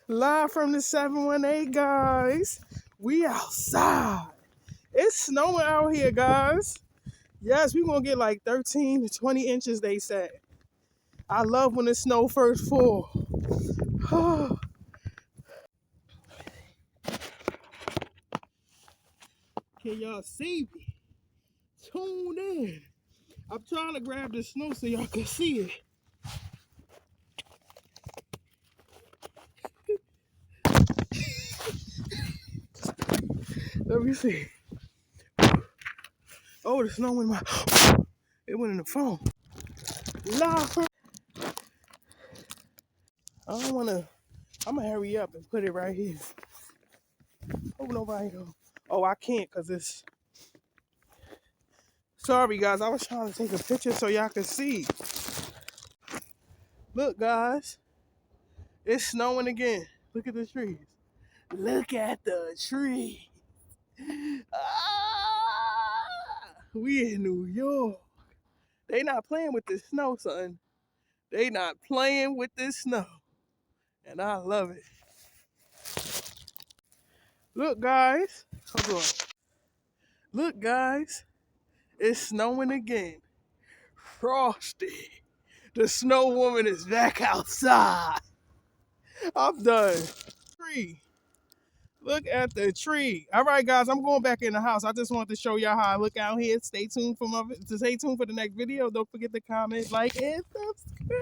Live from the 718, guys. We outside. It's snowing out here, guys. Yes, we're going to get like 13 to 20 inches, they said. I love when the snow first fall. Can y'all see me? Tune in. I'm trying to grab the snow so y'all can see it. Let me see. Oh, the snow in my... It went in the phone. Live from... I don't want to... I'm going to hurry up and put it right here. Hope nobody go. Oh, I can't because it's... Sorry, guys. I was trying to take a picture so y'all can see. Look, guys. It's snowing again. Look at the trees. Look at the tree. Ah, we in New York. They not playing with this snow, son. They not playing with this snow. And I love it. Look, guys. Hold on. Look, guys. It's snowing again. Frosty. The snow woman is back outside. I'm done. Tree. Look at the tree. All right, guys, I'm going back in the house. I just wanted to show y'all how I look out here. Stay tuned for stay tuned for the next video. Don't forget to comment, like, and subscribe.